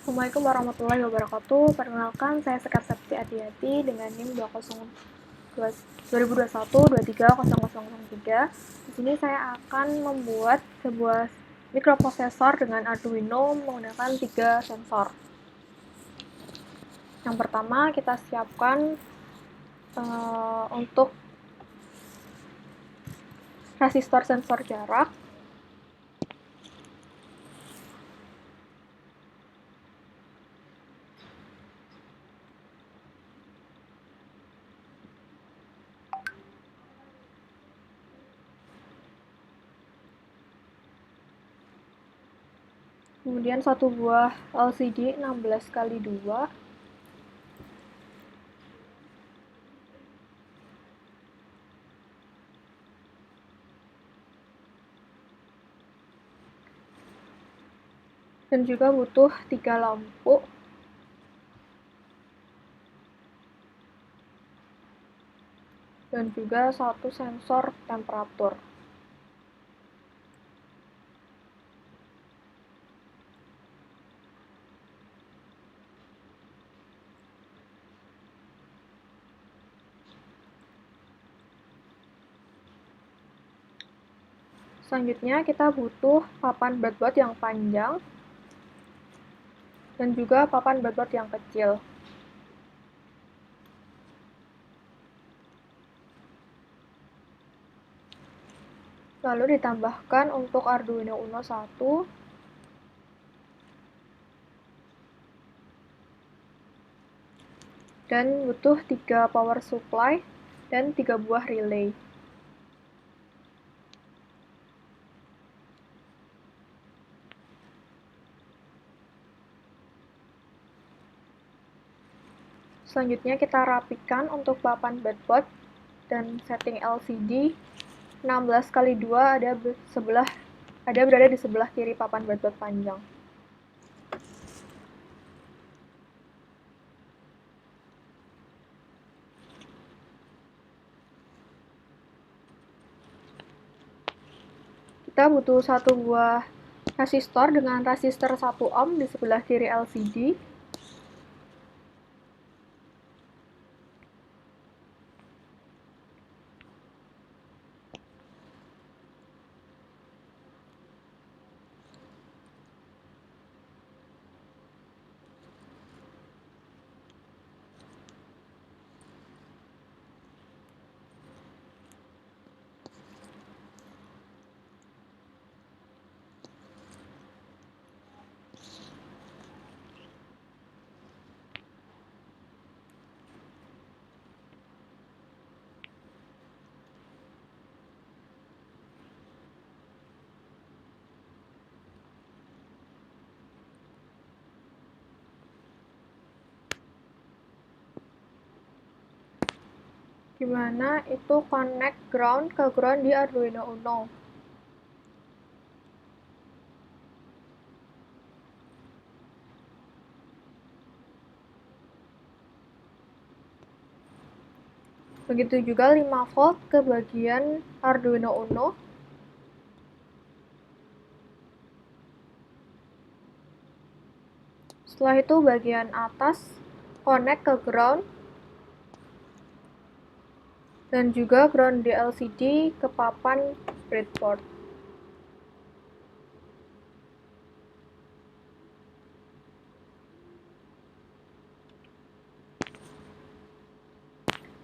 Assalamualaikum warahmatullahi wabarakatuh. Perkenalkan, saya Sekar Septi Ati-Ati dengan NIM 20230003. Di sini saya akan membuat sebuah mikroprosesor dengan Arduino menggunakan 3 sensor. Yang pertama, kita siapkan untuk resistor sensor jarak. Kemudian satu buah LCD 16x2. Dan juga butuh 3 lampu. Dan juga satu sensor temperatur. Selanjutnya kita butuh papan breadboard yang panjang dan juga papan breadboard yang kecil. Lalu ditambahkan untuk Arduino Uno 1 dan butuh 3 power supply dan 3 buah relay. Selanjutnya kita rapikan untuk papan breadboard dan setting LCD 16x2 ada berada di sebelah kiri papan breadboard panjang. Kita butuh satu buah resistor dengan resistor 1 ohm di sebelah kiri LCD. Gimana itu connect ground ke ground di Arduino Uno. Begitu juga 5 volt ke bagian Arduino Uno. Setelah itu bagian atas connect ke ground dan juga ground di LCD ke papan breadboard.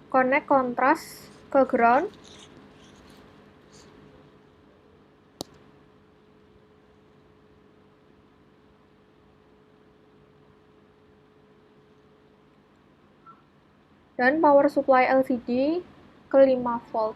Connect kontras ke ground. Dan power supply LCD ke 5 volt.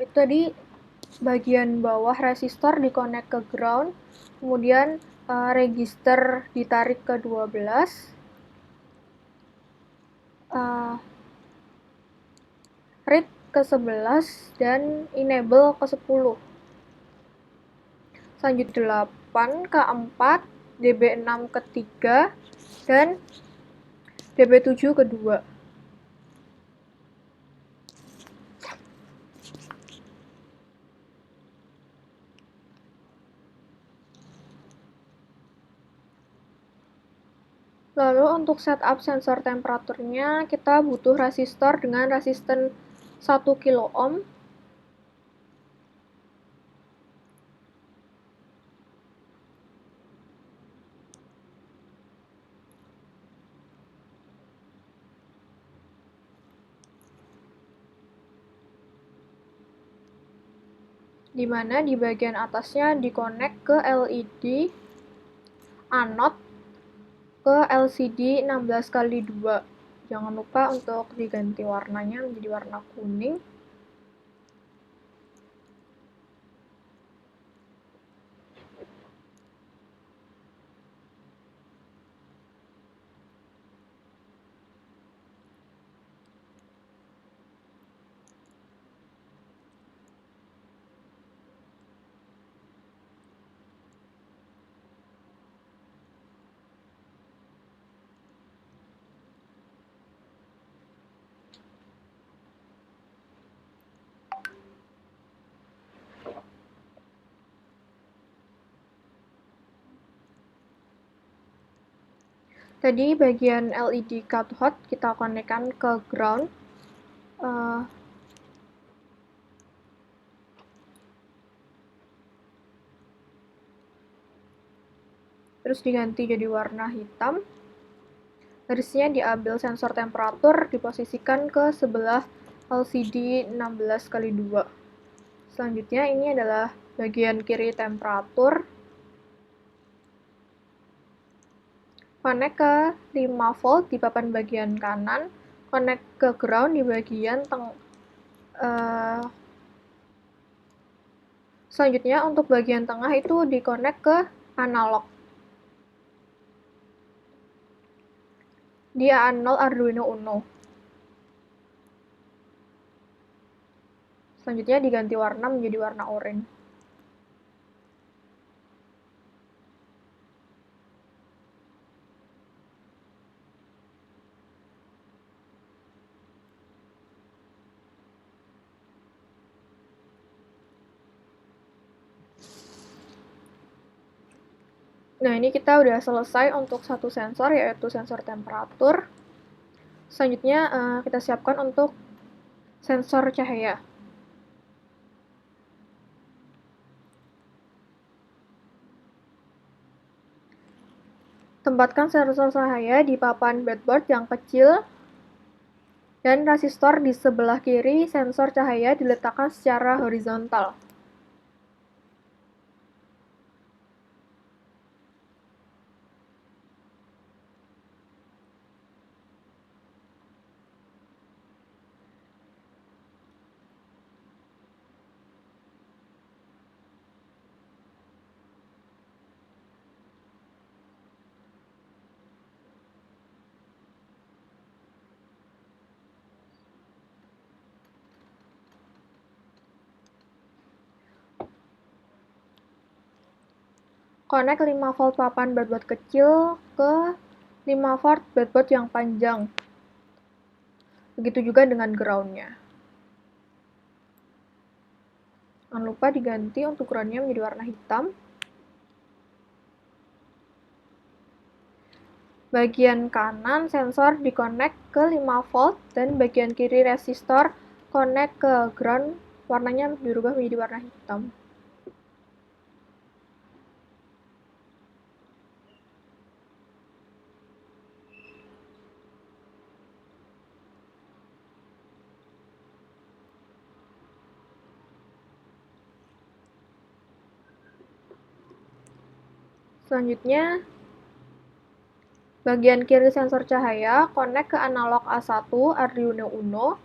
Itu tadi bagian bawah resistor dikonek ke ground, kemudian register ditarik ke 12, read ke 11, dan enable ke 10. Selanjutnya 8 ke 4, DB6 ke 3, dan DB7 ke 2. Lalu untuk setup sensor temperaturnya, kita butuh resistor dengan resisten 1 kilo ohm, di mana di bagian atasnya dikonek ke LED anode ke LCD 16x2. Jangan lupa untuk diganti warnanya menjadi warna kuning. Tadi bagian LED cathode kita konekkan ke ground. Terus diganti jadi warna hitam. Garisnya diambil sensor temperatur, diposisikan ke sebelah LCD 16x2. Selanjutnya ini adalah bagian kiri temperatur. Connect ke 5 volt di papan bagian kanan, connect ke ground di bagian selanjutnya untuk bagian tengah itu di-connect ke analog. Di A0 Arduino Uno. Selanjutnya diganti warna menjadi warna oranye. Nah, ini kita udah selesai untuk satu sensor, yaitu sensor temperatur. Selanjutnya kita siapkan untuk sensor cahaya. Tempatkan sensor cahaya di papan breadboard yang kecil, dan resistor di sebelah kiri sensor cahaya diletakkan secara horizontal. Connect 5 volt papan breadboard kecil ke 5 volt breadboard yang panjang. Begitu juga dengan ground-nya. Jangan lupa diganti untuk ground-nya menjadi warna hitam. Bagian kanan sensor di-connect ke 5 volt dan bagian kiri resistor connect ke ground, warnanya dirubah menjadi warna hitam. Selanjutnya, bagian kiri sensor cahaya connect ke analog A1 Arduino Uno,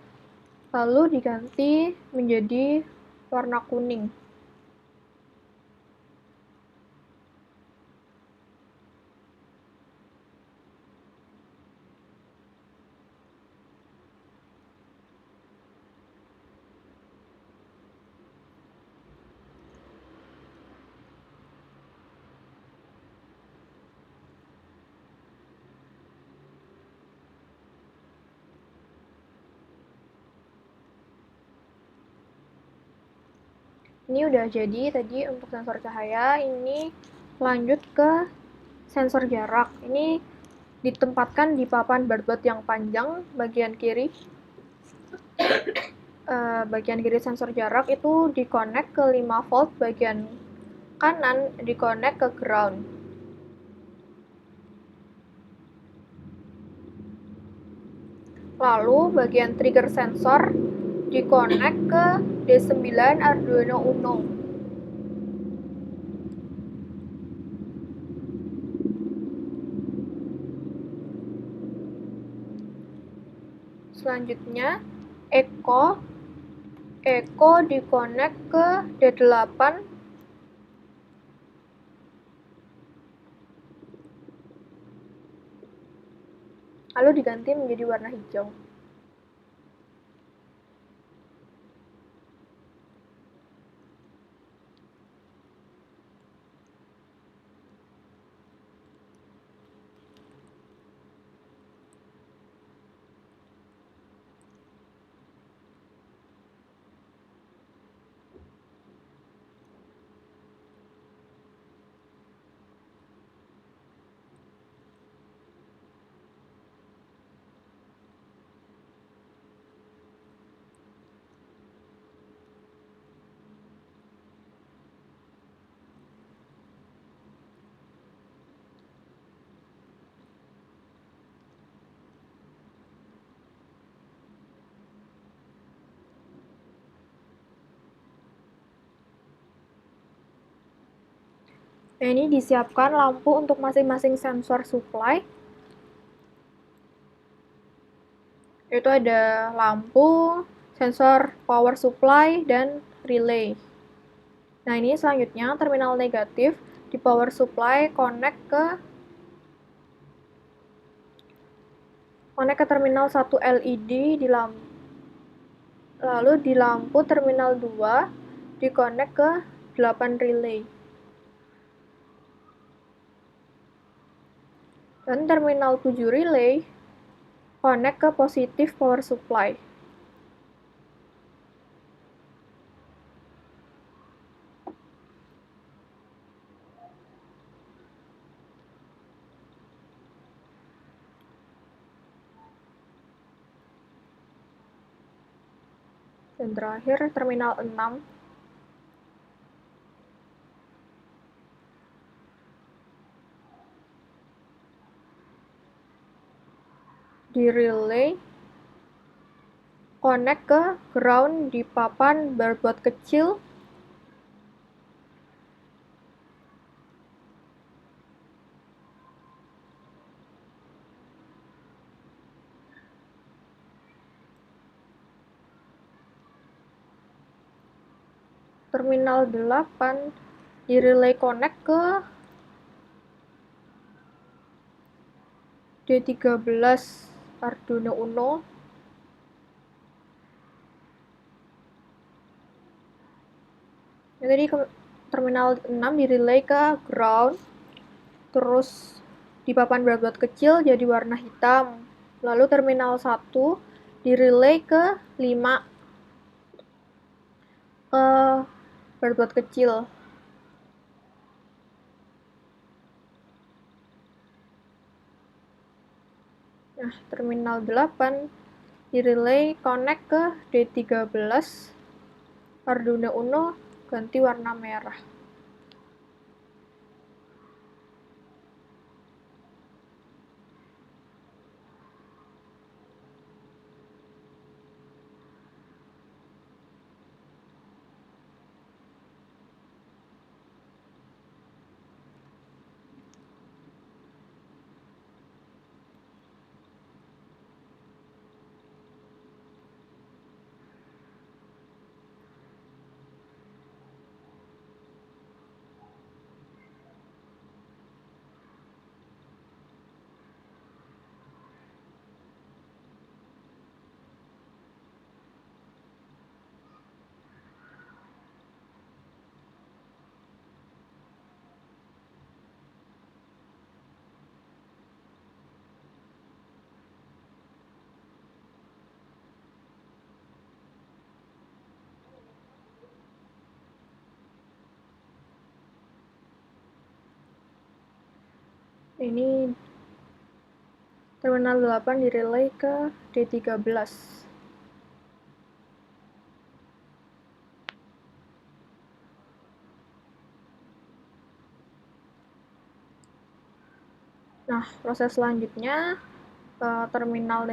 lalu diganti menjadi warna kuning. Ini udah jadi tadi untuk sensor cahaya. Ini lanjut ke sensor jarak. Ini ditempatkan di papan breadboard yang panjang bagian kiri. Bagian kiri sensor jarak itu di-connect ke 5 volt, bagian kanan di-connect ke ground. Lalu bagian trigger sensor di-connect ke D9 Arduino Uno. Selanjutnya Echo di-connect ke D8 lalu diganti menjadi warna hijau. Nah, ini disiapkan lampu untuk masing-masing sensor supply. Itu ada lampu, sensor power supply, dan relay. Nah, ini selanjutnya terminal negatif di power supply connect ke terminal 1 LED di lampu. Lalu di lampu terminal 2 di-connect ke 8 relay. Dan terminal 7 relay connect ke positif power supply. Dan terakhir terminal 6 di relay connect ke ground di papan breadboard kecil. Terminal 8 di relay connect ke D13 Arduino Uno. Jadi terminal 6 di relay ke ground, terus di papan breadboard kecil jadi warna hitam. Lalu terminal 1 di relay ke 5 ke breadboard kecil. Nah, terminal 8 di relay connect ke D13 Arduino Uno ganti warna merah. Ini terminal 8 direlay ke D13. Nah, proses selanjutnya terminal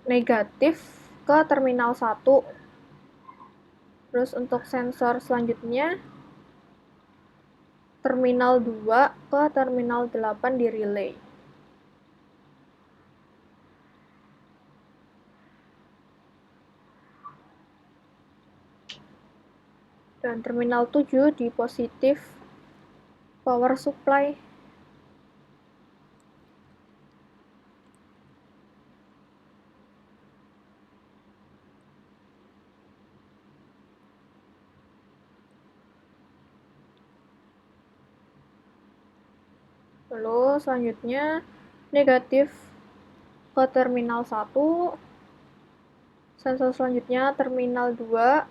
negatif ke terminal 1. Terus untuk sensor selanjutnya terminal 2 ke terminal 8 di relay. Dan terminal 7 di positif power supply. Lalu selanjutnya negatif ke terminal 1. Sensor selanjutnya terminal 2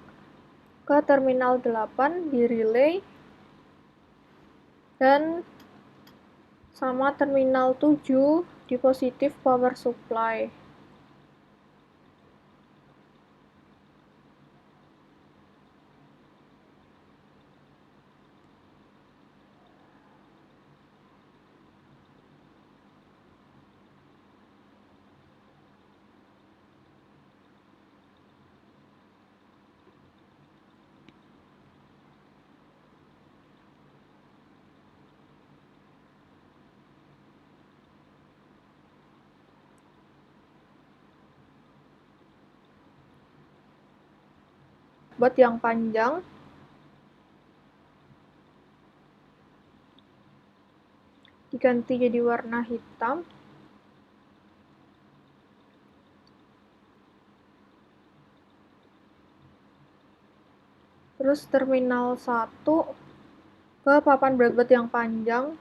ke terminal 8 di relay. Dan sama terminal 7 di positif power supply. Buat yang panjang diganti jadi warna hitam. Terus terminal 1 ke papan breadboard yang panjang.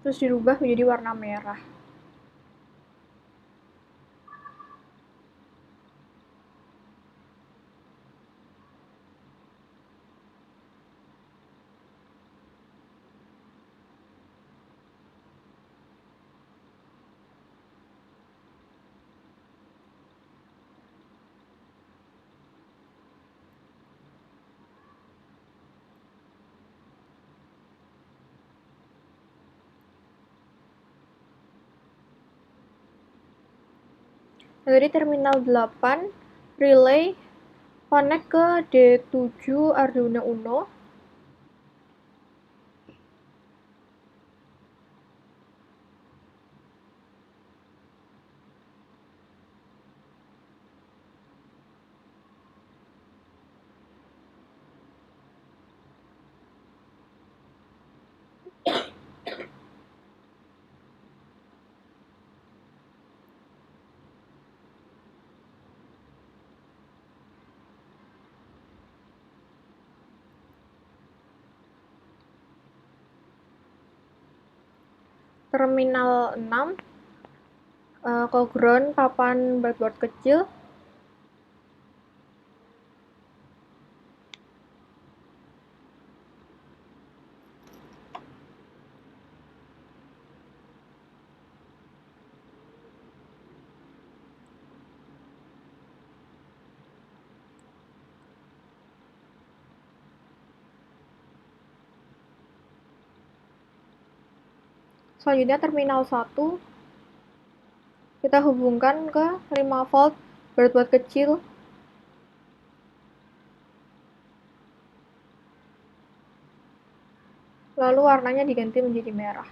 Terus dirubah menjadi warna merah. Dari terminal 8 relay connect ke D7 Arduino Uno. Terminal 6 ke ground papan breadboard kecil. Selanjutnya terminal 1 kita hubungkan ke 5 volt breadboard kecil. Lalu warnanya diganti menjadi merah.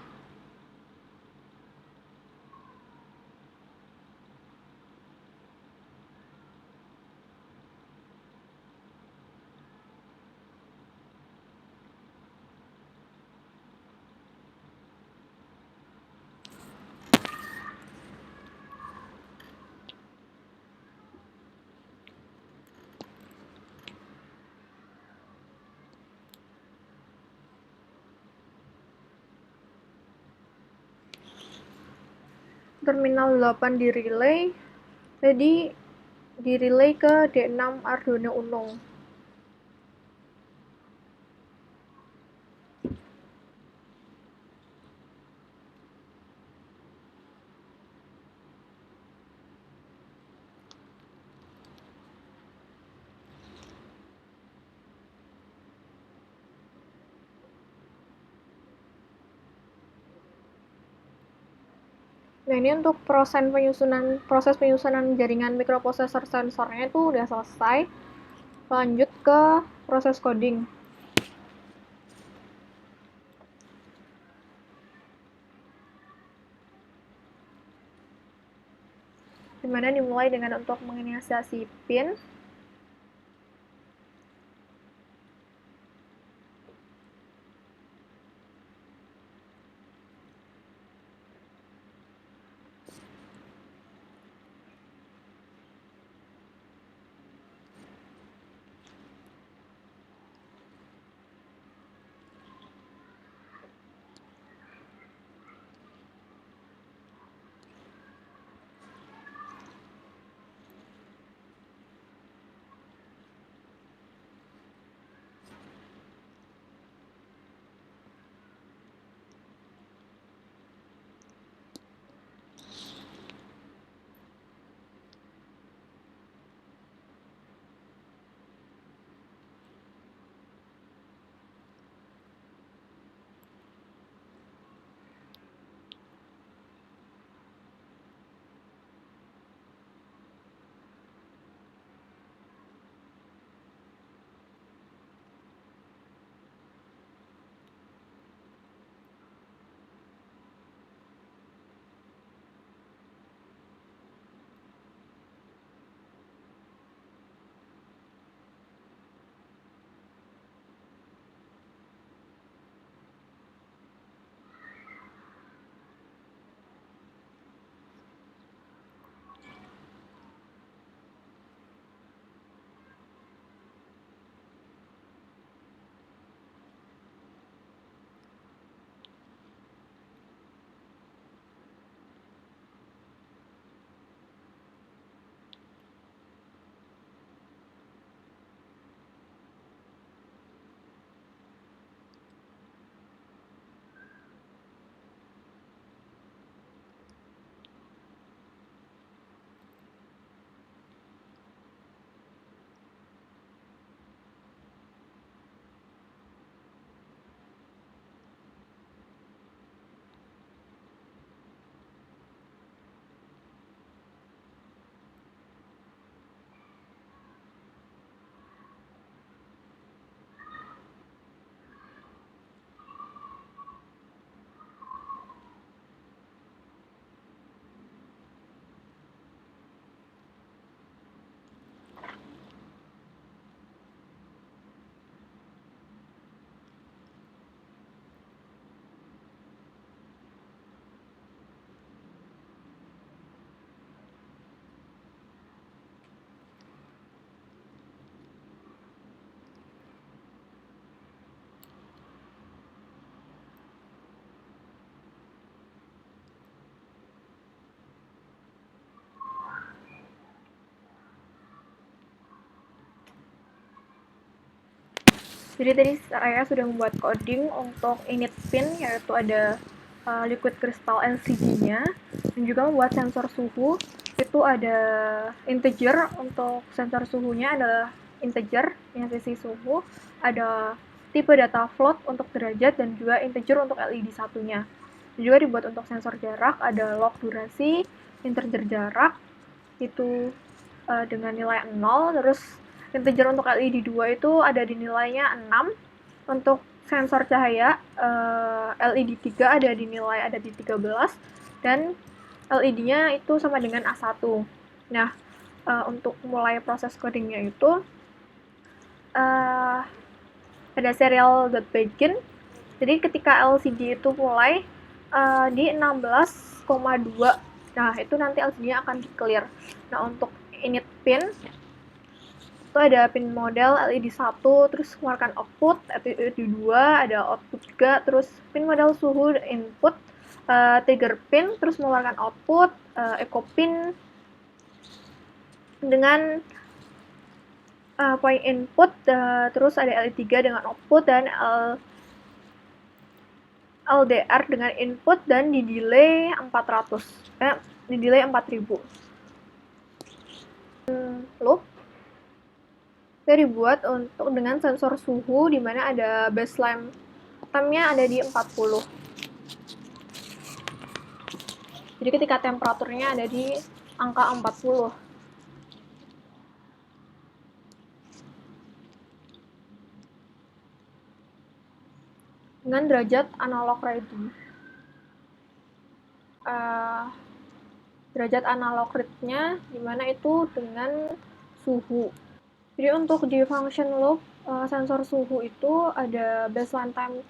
Terminal 8 di relay. Jadi di relay ke D6 Arduino Uno. Nah, ini untuk proses penyusunan jaringan mikroprosesor sensornya itu udah selesai. Lanjut ke proses coding. Dimana dimulai dengan untuk menginisiasi pin. Jadi tadi saya sudah membuat coding untuk init pin, yaitu ada liquid crystal LCD-nya, dan juga membuat sensor suhu. Itu ada integer, untuk sensor suhunya adalah integer yang sisi suhu, ada tipe data float untuk derajat, dan juga integer untuk LED satunya. Dan juga dibuat untuk sensor jarak, ada log durasi, integer jarak, itu dengan nilai 0, terus integer untuk LED 2 itu ada di nilainya 6, untuk sensor cahaya LED 3 ada di nilai ada di 13, dan LED-nya itu sama dengan A1. Nah, untuk mulai proses codingnya itu ada serial.begin. Jadi ketika LCD itu mulai di 16,2, nah itu nanti LCD-nya akan di clear. Nah, untuk init pin itu ada pin model LED 1, terus keluarkan output, LED 2, ada output juga, terus pin model suhu input, trigger pin, terus mengeluarkan output, echo pin, dengan point input, terus ada LI3 dengan output, dan LDR dengan input, dan di delay 4000 loop. Itu dibuat untuk dengan sensor suhu, di mana ada baseline tempnya ada di 40. Jadi ketika temperaturnya ada di angka 40. Dengan derajat analog ready. Derajat analog read-nya dimana itu dengan suhu. Jadi untuk di function loop sensor suhu itu ada baseline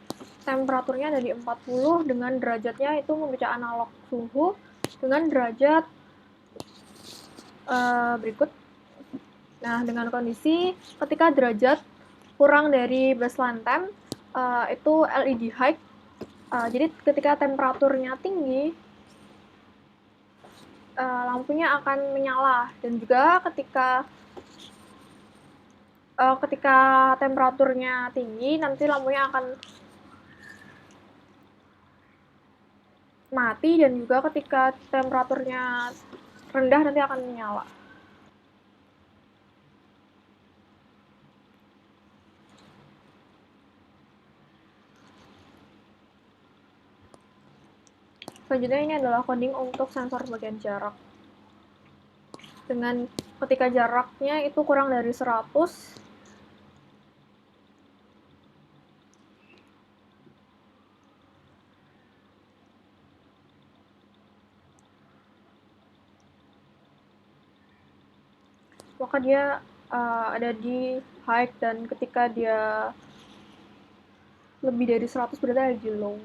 temperaturnya ada di 40, dengan derajatnya itu membaca analog suhu dengan derajat berikut. Nah, dengan kondisi ketika derajat kurang dari baseline temp, itu LED high. Jadi ketika temperaturnya tinggi, lampunya akan menyala, dan juga ketika temperaturnya tinggi, nanti lampunya akan mati, dan juga ketika temperaturnya rendah nanti akan menyala. Selanjutnya ini adalah coding untuk sensor bagian jarak. Dengan ketika jaraknya itu kurang dari 100, maka dia ada di high, dan ketika dia lebih dari 100 berarti ada di low.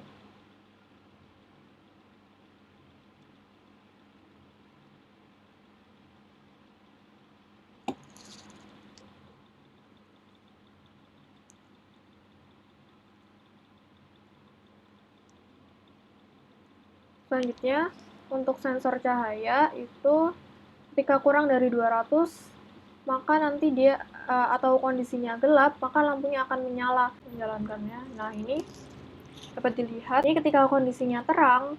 Selanjutnya, untuk sensor cahaya itu ketika kurang dari 200, maka nanti dia atau kondisinya gelap, maka lampunya akan menyala menjalankannya. Nah, ini dapat dilihat. Ini ketika kondisinya terang,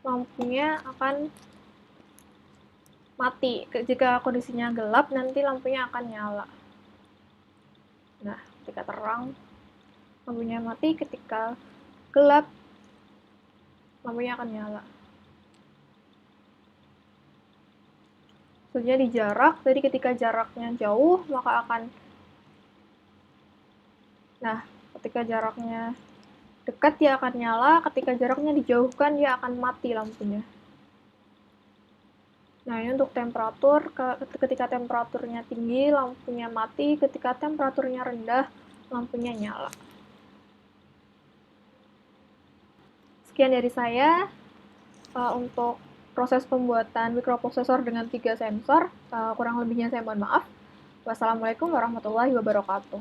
lampunya akan mati. Jika kondisinya gelap, nanti lampunya akan nyala. Nah, ketika terang, lampunya mati. Ketika gelap, lampunya akan nyala. Selanjutnya di jarak, jadi ketika jaraknya jauh, maka akan, nah, ketika jaraknya dekat dia akan nyala, ketika jaraknya dijauhkan dia akan mati lampunya. Nah, ini untuk temperatur, ketika temperaturnya tinggi lampunya mati, ketika temperaturnya rendah lampunya nyala. Sekian dari saya untuk proses pembuatan mikroprosesor dengan 3 sensor. Kurang lebihnya saya mohon maaf. Wassalamualaikum warahmatullahi wabarakatuh.